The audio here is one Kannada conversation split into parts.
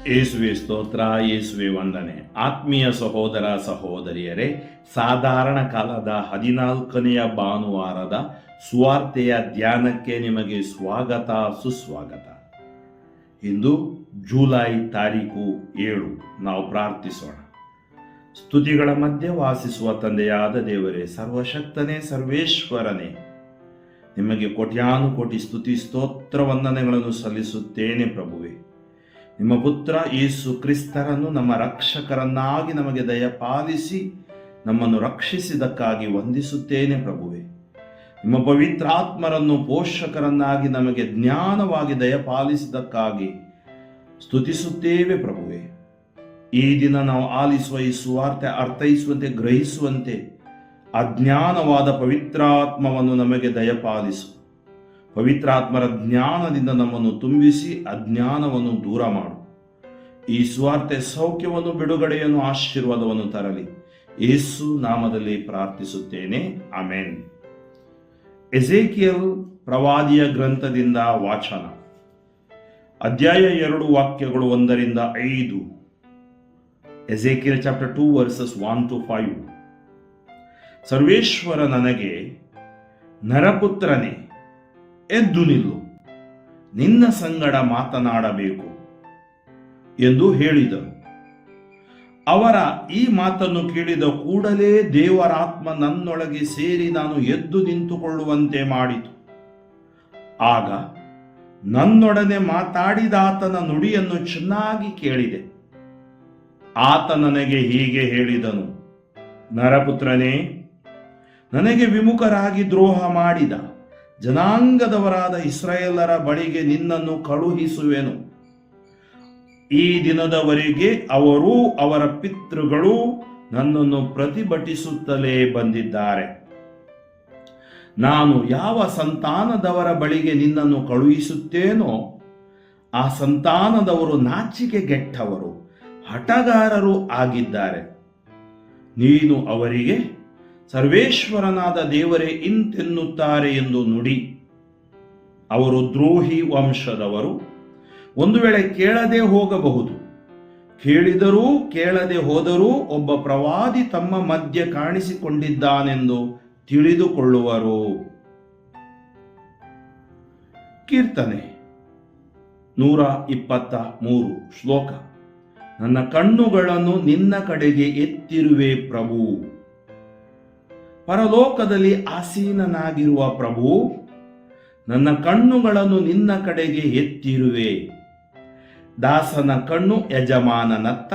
ಯೇಸುವೆ ಸ್ತೋತ್ರ, ಯೇಸುವೆ ವಂದನೆ. ಆತ್ಮೀಯ ಸಹೋದರ ಸಹೋದರಿಯರೇ, ಸಾಧಾರಣ ಕಾಲದ 14ನೆಯ ಭಾನುವಾರದ ಸುವಾರ್ತೆಯ ಧ್ಯಾನಕ್ಕೆ ನಿಮಗೆ ಸ್ವಾಗತ, ಸುಸ್ವಾಗತ. ಇಂದು ಜುಲೈ ತಾರೀಕು 7. ನಾವು ಪ್ರಾರ್ಥಿಸೋಣ. ಸ್ತುತಿಗಳ ಮಧ್ಯೆ ವಾಸಿಸುವ ತಂದೆಯಾದ ದೇವರೇ, ಸರ್ವಶಕ್ತನೇ, ಸರ್ವೇಶ್ವರನೇ, ನಿಮಗೆ ಕೋಟ್ಯಾನುಕೋಟಿ ಸ್ತುತಿ ಸ್ತೋತ್ರ ವಂದನೆಗಳನ್ನು ಸಲ್ಲಿಸುತ್ತೇನೆ ಪ್ರಭುವೆ. ನಿಮ್ಮ ಪುತ್ರ ಯೇಸು ಕ್ರಿಸ್ತರನ್ನು ನಮ್ಮ ರಕ್ಷಕರನ್ನಾಗಿ ನಮಗೆ ದಯಪಾಲಿಸಿ ನಮ್ಮನ್ನು ರಕ್ಷಿಸಿದ್ದಕ್ಕಾಗಿ ವಂದಿಸುತ್ತೇನೆ ಪ್ರಭುವೆ. ನಿಮ್ಮ ಪವಿತ್ರಾತ್ಮರನ್ನು ಪೋಷಕರನ್ನಾಗಿ ನಮಗೆ ಜ್ಞಾನವಾಗಿ ದಯಪಾಲಿಸಿದ್ದಕ್ಕಾಗಿ ಸ್ತುತಿಸುತ್ತೇವೆ ಪ್ರಭುವೆ. ಈ ದಿನ ನಾವು ಆಲಿಸುವ ಈ ಸುವಾರ್ತೆ ಅರ್ಥೈಸುವಂತೆ, ಗ್ರಹಿಸುವಂತೆ ಅಜ್ಞಾನವಾದ ಪವಿತ್ರಾತ್ಮವನ್ನು ನಮಗೆ ದಯಪಾಲಿಸು. ಪವಿತ್ರಾತ್ಮರ ಜ್ಞಾನದಿಂದ ನಮ್ಮನ್ನು ತುಂಬಿಸಿ ಅಜ್ಞಾನವನ್ನು ದೂರ ಮಾಡು. ಈ ಸುವಾರ್ತೆ ಸೌಖ್ಯವನ್ನು, ಬಿಡುಗಡೆಯನ್ನು, ಆಶೀರ್ವಾದವನ್ನು ತರಲಿ. ಯೇಸು ನಾಮದಲ್ಲಿ ಪ್ರಾರ್ಥಿಸುತ್ತೇನೆ, ಆಮೆನ್. ಎಜೇಕಿಯಲ್ ಪ್ರವಾದಿಯ ಗ್ರಂಥದಿಂದ ವಾಚನ. ಅಧ್ಯಾಯ 2 ವಾಕ್ಯಗಳು 1ರಿಂದ 5. ಎಜೇಕಿಯಲ್ ಚಾಪ್ಟರ್ 2 ವರ್ಸಸ್ 1 to 5. ಸರ್ವೇಶ್ವರ ನನಗೆ, ನರಪುತ್ರನೇ, ಎದ್ದು ನಿಲ್ಲು, ನಿನ್ನ ಸಂಗಡ ಮಾತನಾಡಬೇಕು ಎಂದು ಹೇಳಿದರು. ಅವರ ಈ ಮಾತನ್ನು ಕೇಳಿದ ಕೂಡಲೇ ದೇವರಾತ್ಮ ನನ್ನೊಳಗೆ ಸೇರಿ ನಾನು ಎದ್ದು ನಿಂತುಕೊಳ್ಳುವಂತೆ ಮಾಡಿತು. ಆಗ ನನ್ನೊಡನೆ ಮಾತಾಡಿದಾತನ ನುಡಿಯನ್ನು ಚೆನ್ನಾಗಿ ಕೇಳಿದೆ. ಆತ ನನಗೆ ಹೀಗೆ ಹೇಳಿದನು: ನರಪುತ್ರನೇ, ನನಗೆ ವಿಮುಖರಾಗಿ ದ್ರೋಹ ಮಾಡಿದ ಜನಾಂಗದವರಾದ ಇಸ್ರಾಯೇಲರ ಬಳಿಗೆ ನಿನ್ನನ್ನು ಕಳುಹಿಸುವೆನು. ಈ ದಿನದವರೆಗೆ ಅವರೂ ಅವರ ಪಿತೃಗಳು ನನ್ನನ್ನು ಪ್ರತಿಭಟಿಸುತ್ತಲೇ ಬಂದಿದ್ದಾರೆ. ನಾನು ಯಾವ ಸಂತಾನದವರ ಬಳಿಗೆ ನಿನ್ನನ್ನು ಕಳುಹಿಸುತ್ತೇನೋ ಆ ಸಂತಾನದವರು ನಾಚಿಕೆಗೆಟ್ಟವರು, ಹಠಗಾರರು ಆಗಿದ್ದಾರೆ. ನೀನು ಅವರಿಗೆ, ಸರ್ವೇಶ್ವರನಾದ ದೇವರೇ ಇಂತೆನ್ನುತ್ತಾರೆ ಎಂದು ನುಡಿ. ಅವರು ದ್ರೋಹಿ ವಂಶದವರು. ಒಂದು ವೇಳೆ ಕೇಳದೆ ಹೋಗಬಹುದು. ಕೇಳಿದರೂ ಕೇಳದೆ ಹೋದರೂ ಒಬ್ಬ ಪ್ರವಾದಿ ತಮ್ಮ ಮಧ್ಯೆ ಕಾಣಿಸಿಕೊಂಡಿದ್ದಾನೆಂದು ತಿಳಿದುಕೊಳ್ಳುವರು. ಕೀರ್ತನೆ 123 ಶ್ಲೋಕ. ನನ್ನ ಕಣ್ಣುಗಳನ್ನು ನಿನ್ನ ಕಡೆಗೆ ಎತ್ತಿರುವೆ ಪ್ರಭು. ಪರಲೋಕದಲ್ಲಿ ಆಸೀನನಾಗಿರುವ ಪ್ರಭು, ನನ್ನ ಕಣ್ಣುಗಳನ್ನು ನಿನ್ನ ಕಡೆಗೆ ಎತ್ತಿರುವೆ. ದಾಸನ ಕಣ್ಣು ಯಜಮಾನನತ್ತ,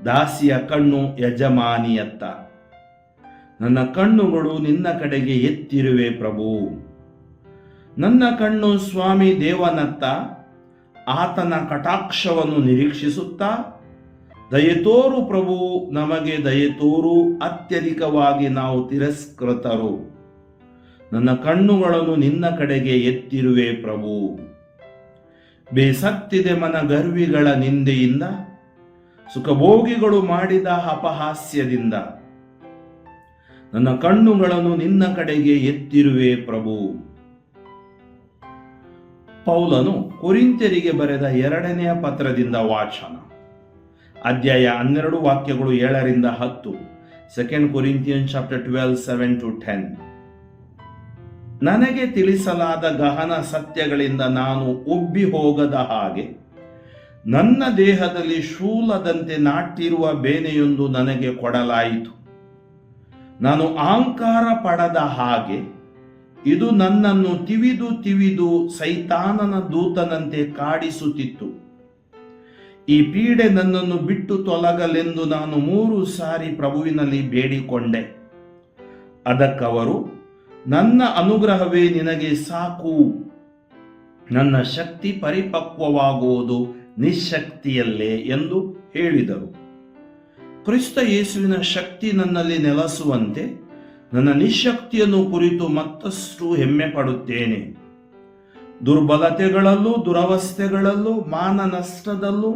ದಾಸಿಯ ಕಣ್ಣು ಯಜಮಾನಿಯತ್ತ. ನನ್ನ ಕಣ್ಣುಗಳು ನಿನ್ನ ಕಡೆಗೆ ಎತ್ತಿರುವೆ ಪ್ರಭು. ನನ್ನ ಕಣ್ಣು ಸ್ವಾಮಿ ದೇವನತ್ತ, ಆತನ ಕಟಾಕ್ಷವನ್ನು ನಿರೀಕ್ಷಿಸುತ್ತಾ, ದಯತೋರು ಪ್ರಭು, ನಮಗೆ ದಯತೋರು, ಅತ್ಯಧಿಕವಾಗಿ ನಾವು ತಿರಸ್ಕೃತರು. ನನ್ನ ಕಣ್ಣುಗಳನ್ನು ನಿನ್ನ ಕಡೆಗೆ ಎತ್ತಿರುವೆ ಪ್ರಭು. ಬೇಸತ್ತಿದೆ ಮನ ಗರ್ವಿಗಳ ನಿಂದೆಯಿಂದ, ಸುಖಭೋಗಿಗಳು ಮಾಡಿದ ಅಪಹಾಸ್ಯದಿಂದ. ನನ್ನ ಕಣ್ಣುಗಳನ್ನು ನಿನ್ನ ಕಡೆಗೆ ಎತ್ತಿರುವೆ ಪ್ರಭು. ಪೌಲನು ಕೊರಿಂಥ್ಯರಿಗೆ ಬರೆದ 2ನೆಯ ಪತ್ರದಿಂದ ವಾಚನ. ಅಧ್ಯಾಯ 12 ವಾಕ್ಯಗಳು 7ರಿಂದ 10. 2 Corinthians chapter 12, 7 to 10. ನನಗೆ ತಿಳಿಸಲಾದ ಗಹನ ಸತ್ಯಗಳಿಂದ ನಾನು ಉಬ್ಬಿ ಹೋಗದ ಹಾಗೆ ನನ್ನ ದೇಹದಲ್ಲಿ ಶೂಲದಂತೆ ನಾಟಿರುವ ಬೇನೆಯೊಂದು ನನಗೆ ಕೊಡಲಾಯಿತು. ನಾನು ಅಹಂಕಾರ ಪಡದ ಹಾಗೆ ಇದು ನನ್ನನ್ನು ತಿವಿದು ತಿವಿದು ಸೈತಾನನ ದೂತನಂತೆ ಕಾಡಿಸುತ್ತಿತ್ತು. ಈ ಪೀಡೆ ನನ್ನನ್ನು ಬಿಟ್ಟು ತೊಲಗಲೆಂದು ನಾನು 3 ಸಾರಿ ಪ್ರಭುವಿನಲ್ಲಿ ಬೇಡಿಕೊಂಡೆ. ಅದಕ್ಕವರು, ನನ್ನ ಅನುಗ್ರಹವೇ ನಿನಗೆ ಸಾಕು, ನನ್ನ ಶಕ್ತಿ ಪರಿಪಕ್ವವಾಗುವುದು ನಿಶ್ಶಕ್ತಿಯಲ್ಲೇ ಎಂದು ಹೇಳಿದರು. ಕ್ರಿಸ್ತ ಯೇಸುವಿನ ಶಕ್ತಿ ನನ್ನಲ್ಲಿ ನೆಲೆಸುವಂತೆ ನನ್ನ ನಿಶ್ಶಕ್ತಿಯನ್ನು ಕುರಿತು ಮತ್ತಷ್ಟು ಹೆಮ್ಮೆ ಪಡುತ್ತೇನೆ. ದುರ್ಬಲತೆಗಳಲ್ಲೂ, ದುರವಸ್ಥೆಗಳಲ್ಲೂ, ಮಾನ ನಷ್ಟದಲ್ಲೂ,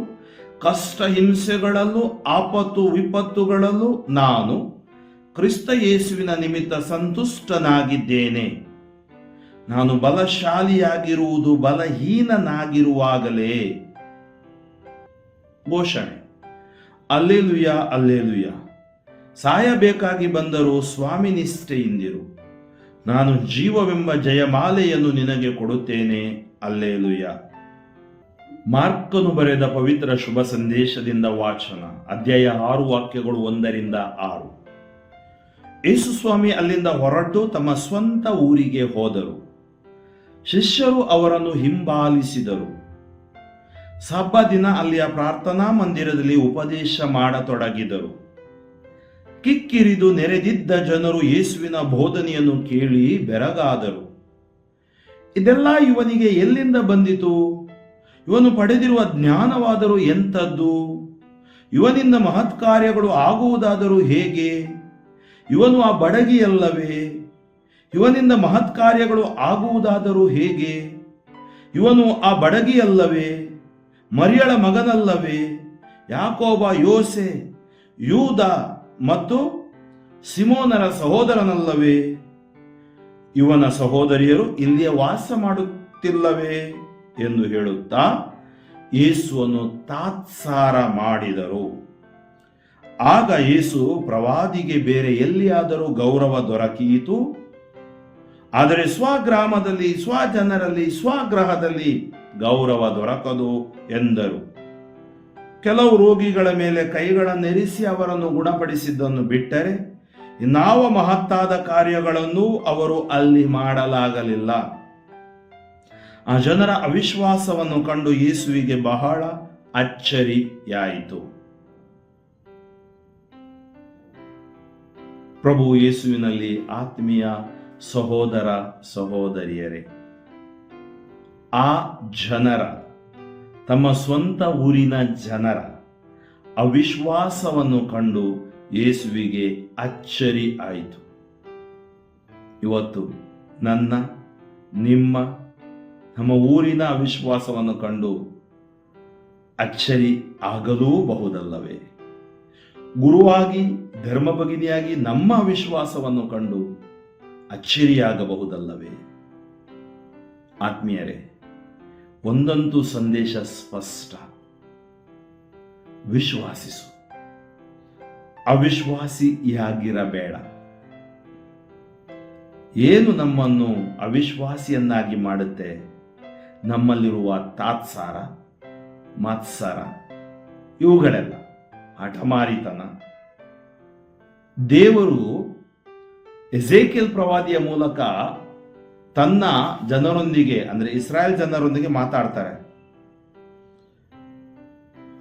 ಕಷ್ಟ ಹಿಂಸೆಗಳಲ್ಲೂ, ಆಪತ್ತು ವಿಪತ್ತುಗಳಲ್ಲೂ ನಾನು ಕ್ರಿಸ್ತ ಯೇಸುವಿನ ನಿಮಿತ್ತ ಸಂತುಷ್ಟನಾಗಿದ್ದೇನೆ. ನಾನು ಬಲಶಾಲಿಯಾಗಿರುವುದು ಬಲಹೀನನಾಗಿರುವಾಗಲೇ. ಘೋಷಣೆ. ಅಲ್ಲೇಲುಯ, ಅಲ್ಲೇಲುಯ. ಸಾಯಬೇಕಾಗಿ ಬಂದರೂ ಸ್ವಾಮಿ ನಿಷ್ಠೆಯಿಂದಿರು. ನಾನು ಜೀವವೆಂಬ ಜಯಮಾಲೆಯನ್ನು ನಿನಗೆ ಕೊಡುತ್ತೇನೆ. ಅಲ್ಲೇಲುಯ. ಮಾರ್ಕನು ಬರೆದ ಪವಿತ್ರ ಶುಭ ಸಂದೇಶದಿಂದ ವಾಚನ. ಅಧ್ಯಾಯ 6 ವಾಕ್ಯಗಳು 1-6. ಯೇಸು ಸ್ವಾಮಿ ಅಲ್ಲಿಂದ ಹೊರಟು ತಮ್ಮ ಸ್ವಂತ ಊರಿಗೆ ಹೋದರು. ಶಿಷ್ಯರು ಅವರನ್ನು ಹಿಂಬಾಲಿಸಿದರು. ಸಬ್ಬ ದಿನ ಅಲ್ಲಿಯ ಪ್ರಾರ್ಥನಾ ಮಂದಿರದಲ್ಲಿ ಉಪದೇಶ ಮಾಡತೊಡಗಿದರು. ಕಿಕ್ಕಿರಿದು ನೆರೆದಿದ್ದ ಜನರು ಯೇಸುವಿನ ಬೋಧನೆಯನ್ನು ಕೇಳಿ ಬೆರಗಾದರು. ಇದೆಲ್ಲ ಇವನಿಗೆ ಎಲ್ಲಿಂದ ಬಂದಿತು? ಇವನು ಪಡೆದಿರುವ ಜ್ಞಾನವಾದರೂ ಎಂಥದ್ದು? ಇವನಿಂದ ಮಹತ್ ಕಾರ್ಯಗಳು ಆಗುವುದಾದರೂ ಹೇಗೆ? ಇವನು ಆ ಬಡಗಿಯಲ್ಲವೇ? ಇವನಿಂದ ಮಹತ್ ಕಾರ್ಯಗಳು ಆಗುವುದಾದರೂ ಹೇಗೆ? ಇವನು ಆ ಬಡಗಿಯಲ್ಲವೇ? ಮರಿಯಳ ಮಗನಲ್ಲವೇ? ಯಾಕೋಬ, ಯೋಸೆ, ಯೂದ ಮತ್ತು ಸಿಮೋನರ ಸಹೋದರನಲ್ಲವೇ? ಇವನ ಸಹೋದರಿಯರು ಇಲ್ಲಿಯೇ ವಾಸ ಮಾಡುತ್ತಿಲ್ಲವೇ ಎಂದು ಹೇಳುತ್ತಾ ಯೇಸುವನ್ನು ತಾತ್ಸಾರ ಮಾಡಿದರು. ಆಗ ಯೇಸು, ಪ್ರವಾದಿಗೆ ಬೇರೆ ಎಲ್ಲಿಯಾದರೂ ಗೌರವ ದೊರಕೀತು, ಆದರೆ ಸ್ವಗ್ರಾಮದಲ್ಲಿ, ಸ್ವಜನರಲ್ಲಿ, ಸ್ವಗ್ರಹದಲ್ಲಿ ಗೌರವ ದೊರಕದು ಎಂದರು. ಕೆಲವು ರೋಗಿಗಳ ಮೇಲೆ ಕೈಗಳನ್ನೆರಿಸಿ ಅವರನ್ನು ಗುಣಪಡಿಸಿದ್ದನ್ನು ಬಿಟ್ಟರೆ ಇನ್ನಾವ ಮಹತ್ತಾದ ಕಾರ್ಯಗಳನ್ನು ಅವರು ಅಲ್ಲಿ ಮಾಡಲಾಗಲಿಲ್ಲ. ಆ ಜನರ ಅವಿಶ್ವಾಸವನ್ನು ಕಂಡು ಯೇಸುವಿಗೆ ಬಹಳ ಅಚ್ಚರಿಯಾಯಿತು. ಪ್ರಭು ಯೇಸುವಿನಲ್ಲಿ ಆತ್ಮೀಯ ಸಹೋದರ ಸಹೋದರಿಯರೇ, ಆ ಜನರ, ತಮ್ಮ ಸ್ವಂತ ಊರಿನ ಜನರ ಅವಿಶ್ವಾಸವನ್ನು ಕಂಡು ಯೇಸುವಿಗೆ ಅಚ್ಚರಿ ಆಯಿತು. ಇವತ್ತು ನಮ್ಮ ಊರಿನ ಅವಿಶ್ವಾಸವನ್ನು ಕಂಡು ಅಚ್ಚರಿ ಆಗಲೂ ಬಹುದಲ್ಲವೇ? ಗುರುವಾಗಿ, ಧರ್ಮ ಭಗಿನಿಯಾಗಿ ನಮ್ಮ ಅವಿಶ್ವಾಸವನ್ನು ಕಂಡು ಅಚ್ಚರಿಯಾಗಬಹುದಲ್ಲವೇ? ಆತ್ಮೀಯರೇ, ಒಂದಂತೂ ಸಂದೇಶ ಸ್ಪಷ್ಟ: ವಿಶ್ವಾಸಿಸು, ಅವಿಶ್ವಾಸಿಯಾಗಿರಬೇಡ. ಏನು ನಮ್ಮನ್ನು ಅವಿಶ್ವಾಸಿಯನ್ನಾಗಿ ಮಾಡುತ್ತೆ? ನಮ್ಮಲ್ಲಿರುವ ತಾತ್ಸಾರ, ಮತ್ಸರ, ಇವುಗಳೆಲ್ಲ, ಹಠಮಾರಿತನ. ದೇವರು ಎಜೇಕಿಯೇಲ್ ಪ್ರವಾದಿಯ ಮೂಲಕ ತನ್ನ ಜನರೊಂದಿಗೆ, ಅಂದ್ರೆ ಇಸ್ರಾಯೇಲ್ ಜನರೊಂದಿಗೆ ಮಾತಾಡ್ತಾರೆ.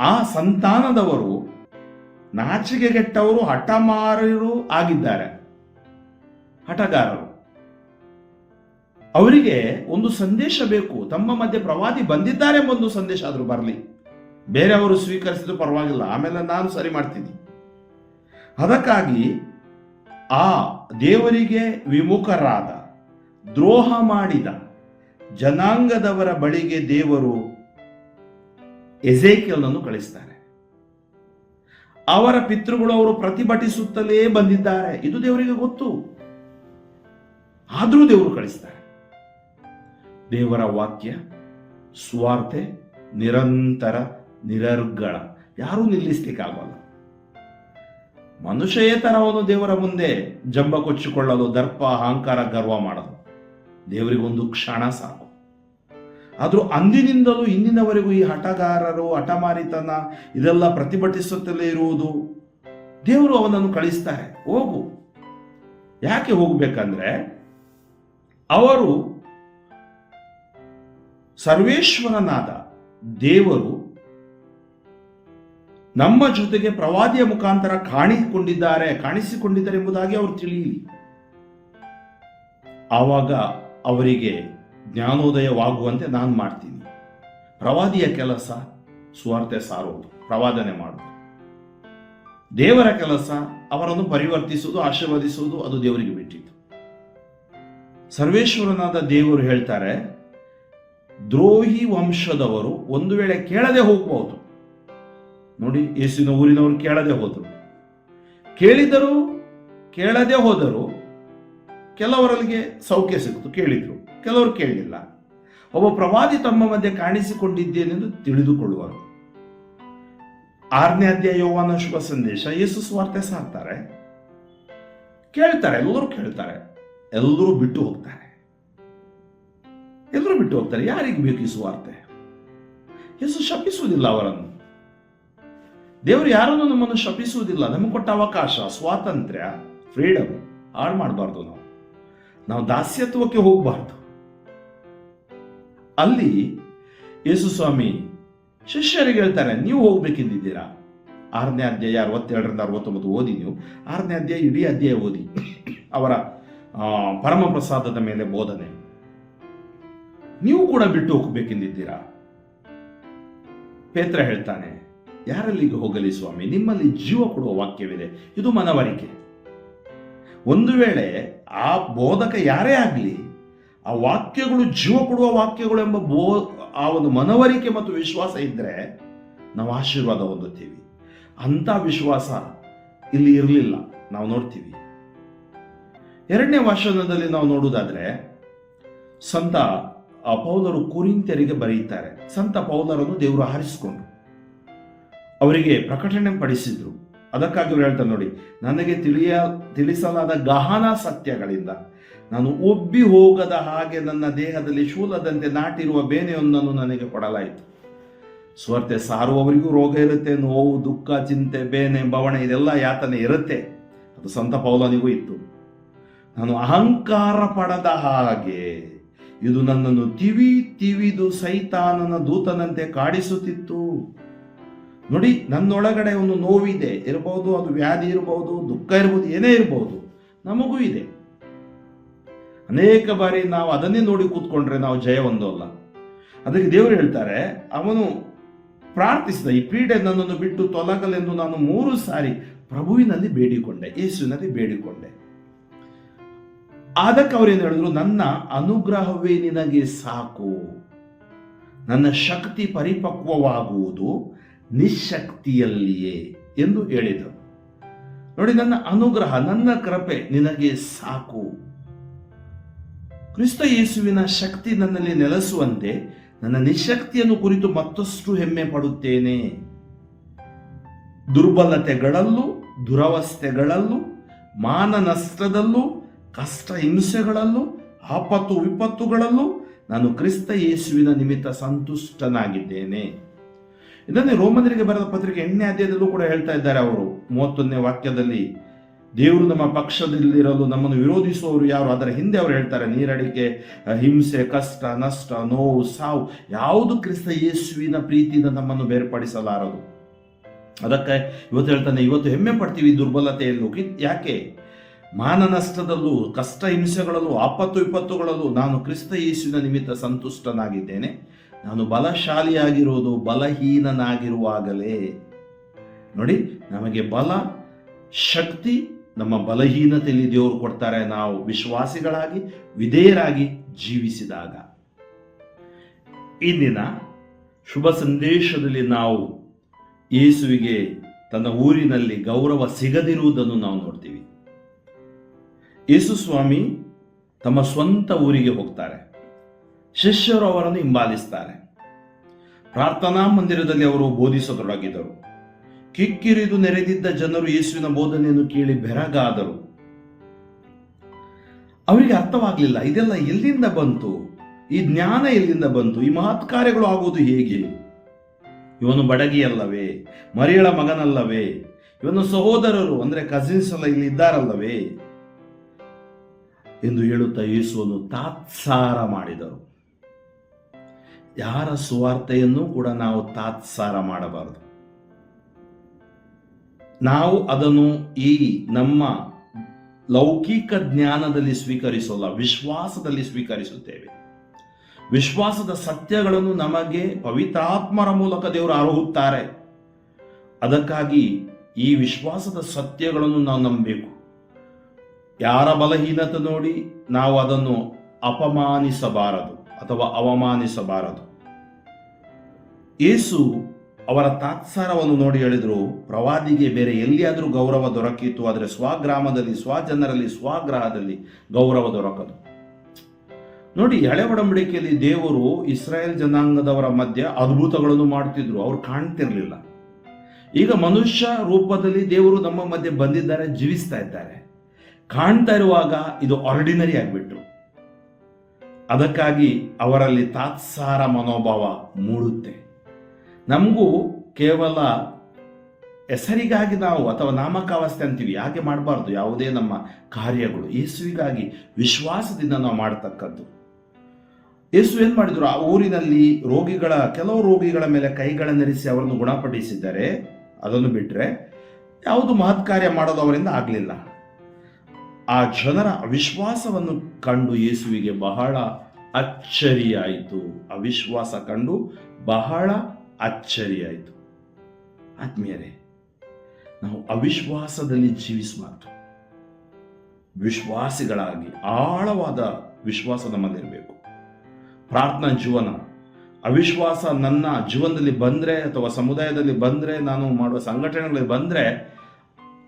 ಆ ಸಂತಾನದವರು ನಾಚಿಕೆಗೆಟ್ಟವರು, ಹಠಮಾರರು ಆಗಿದ್ದಾರೆ, ಹಠಗಾರರು. ಅವರಿಗೆ ಒಂದು ಸಂದೇಶ ಬೇಕು. ತಮ್ಮ ಮಧ್ಯೆ ಪ್ರವಾದಿ ಬಂದಿದ್ದಾರೆ ಎಂಬ ಒಂದು ಸಂದೇಶ ಆದರೂ ಬರಲಿ. ಬೇರೆಯವರು ಸ್ವೀಕರಿಸಿದ್ರು ಪರವಾಗಿಲ್ಲ, ಆಮೇಲೆ ನಾನು ಸರಿ ಮಾಡ್ತೀನಿ. ಅದಕ್ಕಾಗಿ ಆ ದೇವರಿಗೆ ವಿಮುಖರಾದ, ದ್ರೋಹ ಮಾಡಿದ ಜನಾಂಗದವರ ಬಳಿಗೆ ದೇವರು ಎಜೇಕಿಯೇಲನನ್ನು ಕಳಿಸ್ತಾರೆ. ಅವರ ಪಿತೃಗಳು ಅವರು ಪ್ರತಿಭಟಿಸುತ್ತಲೇ ಬಂದಿದ್ದಾರೆ, ಇದು ದೇವರಿಗೆ ಗೊತ್ತು. ಆದರೂ ದೇವರು ಕಳಿಸ್ತಾರೆ. ದೇವರ ವಾಕ್ಯ, ಸ್ವಾರ್ಥ, ನಿರಂತರ, ನಿರರ್ಗಳ, ಯಾರೂ ನಿಲ್ಲಿಸಲಿಕ್ಕಾಗಲ್ಲ. ಮನುಷ್ಯೇತರವನ್ನು ದೇವರ ಮುಂದೆ ಜಂಬ ಕೊಚ್ಚಿಕೊಳ್ಳಲು, ದರ್ಪ, ಅಹಂಕಾರ, ಗರ್ವ ಮಾಡಲು ದೇವರಿಗೊಂದು ಕ್ಷಣ ಸಾಕು. ಆದರೂ ಅಂದಿನಿಂದಲೂ ಇಂದಿನವರೆಗೂ ಈ ಹಠಗಾರರು, ಹಠಮಾರಿತನ ಇದೆಲ್ಲ ಪ್ರತಿಭಟಿಸುತ್ತಲೇ ಇರುವುದು. ದೇವರು ಅವನನ್ನು ಕಳಿಸ್ತಾರೆ, ಹೋಗು. ಯಾಕೆ ಹೋಗ್ಬೇಕಂದ್ರೆ ಅವರು ಸರ್ವೇಶ್ವರನಾದ ದೇವರು ನಮ್ಮ ಜೊತೆಗೆ ಪ್ರವಾದಿಯ ಮುಖಾಂತರ ಕಾಣಿಸಿಕೊಂಡಿದ್ದಾರೆ ಎಂಬುದಾಗಿ ಅವರು ತಿಳಿಯಲಿ. ಆವಾಗ ಅವರಿಗೆ ಜ್ಞಾನೋದಯವಾಗುವಂತೆ ನಾನು ಮಾಡ್ತೀನಿ. ಪ್ರವಾದಿಯ ಕೆಲಸ ಸುವಾರ್ತೆ ಸಾರುವುದು, ಪ್ರವಾದನೆ ಮಾಡುವುದು. ದೇವರ ಕೆಲಸ ಅವರನ್ನು ಪರಿವರ್ತಿಸುವುದು, ಆಶೀರ್ವದಿಸುವುದು, ಅದು ದೇವರಿಗೆ ಬಿಟ್ಟಿತ್ತು. ಸರ್ವೇಶ್ವರನಾದ ದೇವರು ಹೇಳ್ತಾರೆ, ದ್ರೋಹಿ ವಂಶದವರು ಒಂದು ವೇಳೆ ಕೇಳದೆ ಹೋಗಬಹುದು. ನೋಡಿ, ಯೇಸುವಿನ ಊರಿನವರು ಕೇಳದೆ ಹೋದರು, ಕೇಳಿದರು, ಕೇಳದೆ ಹೋದರು. ಕೆಲವರಿಗೆ ಸೌಖ್ಯ ಸಿಕ್ತು, ಕೇಳಿದ್ರು, ಕೆಲವರು ಕೇಳಲಿಲ್ಲ. ಒಬ್ಬ ಪ್ರವಾದಿ ತಮ್ಮ ಮಧ್ಯೆ ಕಾಣಿಸಿಕೊಂಡಿದ್ದೇನೆಂದು ತಿಳಿದುಕೊಳ್ಳುವರು. 6ನೇ ಅಧ್ಯಾಯ ಯೋಹಾನ ಶುಭ ಸಂದೇಶ, ಯೇಸು ಸುವಾರ್ತೆ ಸಾರ್ತಾರೆ, ಕೇಳ್ತಾರೆ, ಎಲ್ಲರೂ ಕೇಳ್ತಾರೆ, ಎಲ್ಲರೂ ಬಿಟ್ಟು ಹೋಗ್ತಾರೆ. ಎಲ್ಲರೂ ಬಿಟ್ಟು ಹೋಗ್ತಾರೆ. ಯಾರಿಗೆ ಬೇಕು ಈ ಸುವಾರ್ತೆ? ಯೇಸು ಶಪಿಸುವುದಿಲ್ಲ ಅವರನ್ನು. ದೇವರು ಯಾರನ್ನು ನಮ್ಮನ್ನು ಶಪಿಸುವುದಿಲ್ಲ. ನಮಗೆ ಕೊಟ್ಟ ಅವಕಾಶ, ಸ್ವಾತಂತ್ರ್ಯ, ಫ್ರೀಡಮ್ ಹಾಳು ಮಾಡಬಾರ್ದು. ನಾವು ದಾಸ್ಯತ್ವಕ್ಕೆ ಹೋಗಬಾರ್ದು. ಅಲ್ಲಿ ಯೇಸು ಸ್ವಾಮಿ ಶಿಷ್ಯರಿಗೆ ಹೇಳ್ತಾರೆ, ನೀವು ಹೋಗ್ಬೇಕಿದ್ದೀರಾ. 6ನೇ ಅಧ್ಯಾಯ 67ರಿಂದ 69 ಓದಿ. ನೀವು 6ನೇ ಅಧ್ಯಾಯ ಇಡೀ ಅಧ್ಯಾಯ ಓದಿ. ಅವರ ಪರಮ ಪ್ರಸಾದದ ಮೇಲೆ ಬೋಧನೆ. ನೀವು ಕೂಡ ಬಿಟ್ಟು ಹೋಗ್ಬೇಕೆಂದಿದ್ದೀರಾ. ಪೇತ್ರ ಹೇಳ್ತಾನೆ, ಯಾರಲ್ಲಿಗೆ ಹೋಗಲಿ ಸ್ವಾಮಿ, ನಿಮ್ಮಲ್ಲಿ ಜೀವ ಕೊಡುವ ವಾಕ್ಯವಿದೆ. ಇದು ಮನವರಿಕೆ. ಒಂದು ವೇಳೆ ಆ ಬೋಧಕ ಯಾರೇ ಆಗಲಿ, ಆ ವಾಕ್ಯಗಳು ಜೀವ ಕೊಡುವ ವಾಕ್ಯಗಳು ಎಂಬ ಆ ಒಂದು ಮನವರಿಕೆ ಮತ್ತು ವಿಶ್ವಾಸ ಇದ್ದರೆ ನಾವು ಆಶೀರ್ವಾದ ಹೊಂದುತ್ತೀವಿ. ಅಂಥ ವಿಶ್ವಾಸ ಇಲ್ಲಿ ಇರಲಿಲ್ಲ, ನಾವು ನೋಡ್ತೀವಿ. 2ನೇ ವಚನದಲ್ಲಿ ನಾವು ನೋಡುವುದಾದ್ರೆ, ಸಂತ ಪೌಲರು ಕೊರಿಂಥ್ಯರಿಗೆ ಬರೆಯುತ್ತಾರೆ. ಸಂತ ಪೌಲರನ್ನು ದೇವರು ಆರಿಸಿಕೊಂಡು ಅವರಿಗೆ ಪ್ರಕಟಣೆ ಪಡಿಸಿದ್ರು. ಅದಕ್ಕಾಗಿ ಅವರು ಹೇಳ್ತಾರೆ ನೋಡಿ, ನನಗೆ ತಿಳಿಸಲಾದ ಗಹನ ಸತ್ಯಗಳಿಂದ ನಾನು ಒಬ್ಬಿ ಹೋಗದ ಹಾಗೆ ನನ್ನ ದೇಹದಲ್ಲಿ ಶೂಲದಂತೆ ನಾಟಿರುವ ಬೇನೆಯೊಂದನ್ನು ನನಗೆ ಕೊಡಲಾಯಿತು. ಸ್ವಾರ್ತೆ ಸಾರುವವರಿಗೂ ರೋಗ ಇರುತ್ತೆ, ನೋವು, ದುಃಖ, ಚಿಂತೆ, ಬೇನೆ, ಬವಣೆ, ಇದೆಲ್ಲ ಯಾತನೆ ಇರುತ್ತೆ. ಅದು ಸಂತ ಪೌಲನಿಗೂ ಇತ್ತು. ನಾನು ಅಹಂಕಾರ ಪಡದ ಹಾಗೆ ಇದು ನನ್ನನ್ನು ತಿವಿದು ಸೈತಾನನ ದೂತನಂತೆ ಕಾಡಿಸುತ್ತಿತ್ತು. ನೋಡಿ, ನನ್ನೊಳಗಡೆ ಒಂದು ನೋವಿದೆ ಇರಬಹುದು, ಅದು ವ್ಯಾಧಿ ಇರಬಹುದು, ದುಃಖ ಇರಬಹುದು, ಏನೇ ಇರಬಹುದು, ನಮಗೂ ಇದೆ. ಅನೇಕ ಬಾರಿ ನಾವು ಅದನ್ನೇ ನೋಡಿ ಕೂತ್ಕೊಂಡ್ರೆ ನಾವು ಜಯ ಹೊಂದೋಲ್ಲ. ಅದಕ್ಕೆ ದೇವರು ಹೇಳ್ತಾರೆ, ಅವನು ಪ್ರಾರ್ಥಿಸಿದ, ಈ ಪೀಡೆ ನನ್ನನ್ನು ಬಿಟ್ಟು ತೊಲಗಲೆಂದು ನಾನು 3 ಸಾರಿ ಪ್ರಭುವಿನಲ್ಲಿ ಬೇಡಿಕೊಂಡೆ, ಯೇಸುವಿನಲ್ಲಿ ಬೇಡಿಕೊಂಡೆ. ಅದಕ್ಕೆ ಅವರೇನು ಹೇಳಿದ್ರು, ನನ್ನ ಅನುಗ್ರಹವೇ ನಿನಗೆ ಸಾಕು, ನನ್ನ ಶಕ್ತಿ ಪರಿಪಕ್ವವಾಗುವುದು ನಿಶಕ್ತಿಯಲ್ಲಿಯೇ ಎಂದು ಹೇಳಿದರು. ನೋಡಿ, ನನ್ನ ಅನುಗ್ರಹ, ನನ್ನ ಕೃಪೆ ನಿನಗೆ ಸಾಕು. ಕ್ರಿಸ್ತ ಯೇಸುವಿನ ಶಕ್ತಿ ನನ್ನಲ್ಲಿ ನೆಲೆಸುವಂತೆ ನನ್ನ ನಿಶಕ್ತಿಯನ್ನು ಕುರಿತು ಮತ್ತಷ್ಟು ಹೆಮ್ಮೆ ಪಡುತ್ತೇನೆ. ದುರ್ಬಲತೆಗಳಲ್ಲೂ, ದುರವಸ್ಥೆಗಳಲ್ಲೂ, ಮಾನ ನಷ್ಟದಲ್ಲೂ, ಕಷ್ಟ ಹಿಂಸೆಗಳಲ್ಲೂ, ಆಪತ್ತು ವಿಪತ್ತುಗಳಲ್ಲೂ ನಾನು ಕ್ರಿಸ್ತ ಯೇಸುವಿನ ನಿಮಿತ್ತ ಸಂತುಷ್ಟನಾಗಿದ್ದೇನೆ. ಇದನ್ನೇ ರೋಮನರಿಗೆ ಬರೆದ ಪತ್ರಿಕೆ 8ನೇ ಅಧ್ಯಾಯದಲ್ಲೂ ಕೂಡ ಹೇಳ್ತಾ ಇದ್ದಾರೆ ಅವರು. 31ನೇ ವಾಕ್ಯದಲ್ಲಿ, ದೇವರು ನಮ್ಮ ಪಕ್ಷದಲ್ಲಿರಲು ನಮ್ಮನ್ನು ವಿರೋಧಿಸುವವರು ಯಾರು, ಅದರ ಹಿಂದೆ ಅವರು ಹೇಳ್ತಾರೆ, ನೀರಡಿಕೆ, ಹಿಂಸೆ, ಕಷ್ಟ, ನಷ್ಟ, ನೋವು, ಸಾವು ಯಾವುದು ಕ್ರಿಸ್ತ ಯೇಸುವಿನ ಪ್ರೀತಿಯಿಂದ ನಮ್ಮನ್ನು ಬೇರ್ಪಡಿಸಲಾರದು. ಅದಕ್ಕೆ ಇವತ್ತು ಹೇಳ್ತಾನೆ, ಇವತ್ತು ಹೆಮ್ಮೆ ಪಡ್ತೀವಿ ದುರ್ಬಲತೆಯಲ್ಲೂ. ಯಾಕೆ? ಮಾನ ನಷ್ಟದಲ್ಲೂ, ಕಷ್ಟ ಹಿಂಸೆಗಳಲ್ಲೂ, ಆಪತ್ತು ವಿಪತ್ತುಗಳಲ್ಲೂ ನಾನು ಕ್ರಿಸ್ತ ಯೇಸುವಿನ ನಿಮಿತ್ತ ಸಂತುಷ್ಟನಾಗಿದ್ದೇನೆ. ನಾನು ಬಲಶಾಲಿಯಾಗಿರೋದು ಬಲಹೀನನಾಗಿರುವಾಗಲೇ. ನೋಡಿ, ನಮಗೆ ಬಲ, ಶಕ್ತಿ ನಮ್ಮ ಬಲಹೀನತೆಯಲ್ಲಿ ದೇವರು ಕೊಡ್ತಾರೆ, ನಾವು ವಿಶ್ವಾಸಿಗಳಾಗಿ ವಿಧೇಯರಾಗಿ ಜೀವಿಸಿದಾಗ. ಇಂದಿನ ಶುಭ ಸಂದೇಶದಲ್ಲಿ ನಾವು ಯೇಸುವಿಗೆ ತನ್ನ ಊರಿನಲ್ಲಿ ಗೌರವ ಸಿಗದಿರುವುದನ್ನು ನಾವು ನೋಡ್ತೀವಿ. ಯೇಸು ಸ್ವಾಮಿ ತಮ್ಮ ಸ್ವಂತ ಊರಿಗೆ ಹೋಗ್ತಾರೆ. ಶಿಷ್ಯರು ಅವರನ್ನು ಹಿಂಬಾಲಿಸ್ತಾರೆ. ಪ್ರಾರ್ಥನಾ ಮಂದಿರದಲ್ಲಿ ಅವರು ಬೋಧಿಸತೊಡಗಿದರು. ಕಿಕ್ಕಿರಿದು ನೆರೆದಿದ್ದ ಜನರು ಯೇಸುವಿನ ಬೋಧನೆಯನ್ನು ಕೇಳಿ ಬೆರಗಾದರು. ಅವರಿಗೆ ಅರ್ಥವಾಗಲಿಲ್ಲ, ಇದೆಲ್ಲ ಎಲ್ಲಿಂದ ಬಂತು, ಈ ಜ್ಞಾನ ಎಲ್ಲಿಂದ ಬಂತು, ಈ ಮಹತ್ ಕಾರ್ಯಗಳು ಆಗುವುದು ಹೇಗೆ? ಇವನು ಬಡಗಿಯಲ್ಲವೇ, ಮರಿಯಳ ಮಗನಲ್ಲವೇ, ಇವನು ಸಹೋದರರು ಅಂದ್ರೆ ಕಸಿನ್ಸ್ ಎಲ್ಲ ಇಲ್ಲಿ ಇದ್ದಾರಲ್ಲವೇ ಎಂದು ಹೇಳುತ್ತಾ ಯೇಸುವನ್ನು ತಾತ್ಸಾರ ಮಾಡಿದರು. ಯಾರ ಸುವಾರ್ತೆಯನ್ನು ಕೂಡ ನಾವು ತಾತ್ಸಾರ ಮಾಡಬಾರದು. ನಾವು ಅದನ್ನು ಈ ನಮ್ಮ ಲೌಕಿಕ ಜ್ಞಾನದಲ್ಲಿ ಸ್ವೀಕರಿಸೋಲ್ಲ, ವಿಶ್ವಾಸದಲ್ಲಿ ಸ್ವೀಕರಿಸುತ್ತೇವೆ. ವಿಶ್ವಾಸದ ಸತ್ಯಗಳನ್ನು ನಮಗೆ ಪವಿತ್ರಾತ್ಮರ ಮೂಲಕ ದೇವರು ಅರುಹುತ್ತಾರೆ. ಅದಕ್ಕಾಗಿ ಈ ವಿಶ್ವಾಸದ ಸತ್ಯಗಳನ್ನು ನಾವು ನಂಬಬೇಕು. ಯಾರ ಬಲಹೀನತೆ ನೋಡಿ ನಾವು ಅದನ್ನು ಅಪಮಾನಿಸಬಾರದು ಅಥವಾ ಅವಮಾನಿಸಬಾರದು. ಯೇಸು ಅವರ ತಾತ್ಸಾರವನ್ನು ನೋಡಿ ಹೇಳಿದ್ರು, ಪ್ರವಾದಿಗೆ ಬೇರೆ ಎಲ್ಲಿಯಾದರೂ ಗೌರವ ದೊರಕಿತ್ತು, ಆದರೆ ಸ್ವಗ್ರಾಮದಲ್ಲಿ, ಸ್ವಜನರಲ್ಲಿ, ಸ್ವಗ್ರಹದಲ್ಲಿ ಗೌರವ ದೊರಕದು. ನೋಡಿ, ಹಳೆ ಒಡಂಬಡಿಕೆಯಲ್ಲಿ ದೇವರು ಇಸ್ರಾಯೇಲ್ ಜನಾಂಗದವರ ಮಧ್ಯೆ ಅದ್ಭುತಗಳನ್ನು ಮಾಡ್ತಿದ್ರು, ಅವ್ರು ಕಾಣ್ತಿರ್ಲಿಲ್ಲ. ಈಗ ಮನುಷ್ಯ ರೂಪದಲ್ಲಿ ದೇವರು ನಮ್ಮ ಮಧ್ಯೆ ಬಂದಿದ್ದಾರೆ, ಜೀವಿಸ್ತಾ ಇದ್ದಾರೆ. ಕಾಣ್ತಾ ಇರುವಾಗ ಇದು ಆರ್ಡಿನರಿ ಆಗಿಬಿಟ್ರು. ಅದಕ್ಕಾಗಿ ಅವರಲ್ಲಿ ತಾತ್ಸಾರ ಮನೋಭಾವ ಮೂಡುತ್ತೆ. ನಮಗೂ ಕೇವಲ ಹೆಸರಿಗಾಗಿ ನಾವು ಅಥವಾ ನಾಮಕಾವಸ್ಥೆ ಅಂತೀವಿ, ಹಾಗೆ ಮಾಡಬಾರ್ದು. ಯಾವುದೇ ನಮ್ಮ ಕಾರ್ಯಗಳು ಯೇಸುವಿಗಾಗಿ ವಿಶ್ವಾಸದಿಂದ ನಾವು ಮಾಡತಕ್ಕದ್ದು. ಯೇಸು ಏನ್ ಮಾಡಿದ್ರು, ಆ ಊರಿನಲ್ಲಿ ಕೆಲವು ರೋಗಿಗಳ ಮೇಲೆ ಕೈಗಳನ್ನೆರಿಸಿ ಅವರನ್ನು ಗುಣಪಡಿಸಿದ್ದಾರೆ. ಅದನ್ನು ಬಿಟ್ಟರೆ ಯಾವುದು ಮಹತ್ ಕಾರ್ಯ ಮಾಡೋದು ಅವರಿಂದ ಆಗಲಿಲ್ಲ. ಆ ಜನರ ಅವಿಶ್ವಾಸವನ್ನು ಕಂಡು ಯೇಸುವಿಗೆ ಬಹಳ ಅಚ್ಚರಿಯಾಯಿತು. ಅವಿಶ್ವಾಸ ಕಂಡು ಬಹಳ ಅಚ್ಚರಿಯಾಯಿತು. ಆತ್ಮೀಯರೇ, ನಾವು ಅವಿಶ್ವಾಸದಲ್ಲಿ ಜೀವಿಸಬಾರ್ದು. ವಿಶ್ವಾಸಿಗಳಾಗಿ ಆಳವಾದ ವಿಶ್ವಾಸ ನಮ್ಮಲ್ಲಿರಬೇಕು. ಪ್ರಾರ್ಥನಾ ಜೀವನ, ಅವಿಶ್ವಾಸ ನನ್ನ ಜೀವನದಲ್ಲಿ ಬಂದರೆ ಅಥವಾ ಸಮುದಾಯದಲ್ಲಿ ಬಂದರೆ, ನಾನು ಮಾಡುವ ಸಂಘಟನೆಗಳಲ್ಲಿ ಬಂದರೆ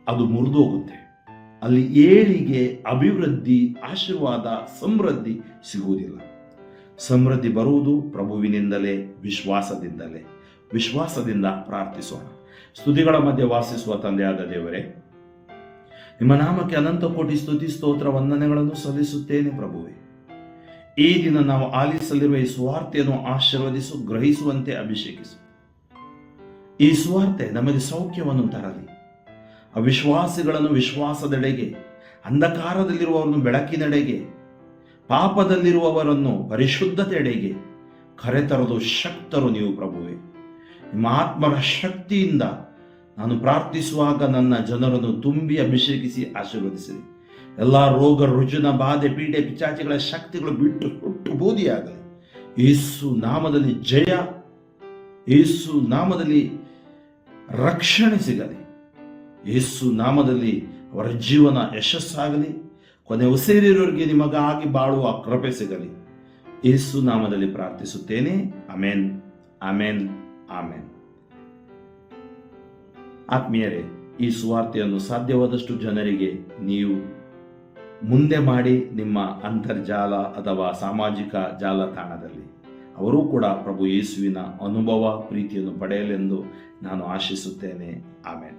ಅದು ಮುರಿದು ಹೋಗುತ್ತೆ. ಅಲ್ಲಿ ಏಳಿಗೆ, ಅಭಿವೃದ್ಧಿ, ಆಶೀರ್ವಾದ, ಸಮೃದ್ಧಿ ಸಿಗುವುದಿಲ್ಲ. ಸಮೃದ್ಧಿ ಬರುವುದು ಪ್ರಭುವಿನಿಂದಲೇ, ವಿಶ್ವಾಸದಿಂದಲೇ. ವಿಶ್ವಾಸದಿಂದ ಪ್ರಾರ್ಥಿಸೋಣ. ಸ್ತುತಿಗಳ ಮಧ್ಯೆ ವಾಸಿಸುವ ತಂದೆಯಾದ ದೇವರೇ, ನಿಮ್ಮ ನಾಮಕ್ಕೆ ಅನಂತ ಕೋಟಿ ಸ್ತುತಿ ಸ್ತೋತ್ರ ವಂದನೆಗಳನ್ನು ಸಲ್ಲಿಸುತ್ತೇನೆ ಪ್ರಭುವೇ. ಈ ದಿನ ನಾವು ಆಲಿಸಲಿರುವ ಈ ಸುವಾರ್ತೆಯನ್ನು ಆಶೀರ್ವದಿಸು, ಗ್ರಹಿಸುವಂತೆ ಅಭಿಷೇಕಿಸು. ಈ ಸುವಾರ್ತೆ ನಮಗೆ ಸೌಖ್ಯವನ್ನು ತರಲಿ. ಅವಿಶ್ವಾಸಿಗಳನ್ನು ವಿಶ್ವಾಸದೆಡೆಗೆ, ಅಂಧಕಾರದಲ್ಲಿರುವವರನ್ನು ಬೆಳಕಿನೆಡೆಗೆ, ಪಾಪದಲ್ಲಿರುವವರನ್ನು ಪರಿಶುದ್ಧತೆಡೆಗೆ ಕರೆತರಲು ಶಕ್ತರು ನೀವು ಪ್ರಭುವೇ. ನಿಮ್ಮ ಆತ್ಮರ ಶಕ್ತಿಯಿಂದ ನಾನು ಪ್ರಾರ್ಥಿಸುವಾಗ ನನ್ನ ಜನರನ್ನು ತುಂಬಿ ಅಭಿಷೇಕಿಸಿ ಆಶೀರ್ವದಿಸಿರಿ. ಎಲ್ಲ ರೋಗ ರುಜಿನ ಬಾಧೆ ಪೀಡೆ ಪಿಚಾಚಿಗಳ ಶಕ್ತಿಗಳು ಬಿಟ್ಟು ಹುಟ್ಟು ಬೂದಿಯಾಗಲಿ. ಯೇಸು ನಾಮದಲ್ಲಿ ಜಯ, ಯೇಸು ನಾಮದಲ್ಲಿ ರಕ್ಷಣೆ ಸಿಗಲಿ. ಯೇಸು ನಾಮದಲ್ಲಿ ಅವರ ಜೀವನ ಯಶಸ್ಸಾಗಲಿ. ಕೊನೆ ಉಸಿರಿರೋರಿಗೆ ನಿಮಗಾಗಿ ಬಾಳುವ ಕೃಪೆ ಸಿಗಲಿ. ಯೇಸು ನಾಮದಲ್ಲಿ ಪ್ರಾರ್ಥಿಸುತ್ತೇನೆ. Amen, amen, amen. ಆತ್ಮೀಯರೇ, ಈ ಸುವಾರ್ತೆಯನ್ನು ಸಾಧ್ಯವಾದಷ್ಟು ಜನರಿಗೆ ನೀವು ಮುಂದೆ ಮಾಡಿ, ನಿಮ್ಮ ಅಂತರ್ಜಾಲ ಅಥವಾ ಸಾಮಾಜಿಕ ಜಾಲತಾಣದಲ್ಲಿ ಅವರೂ ಕೂಡ ಪ್ರಭು ಯೇಸುವಿನ ಅನುಭವ, ಪ್ರೀತಿಯನ್ನು ಪಡೆಯಲೆಂದು ನಾನು ಆಶಿಸುತ್ತೇನೆ. ಆಮೆನ್.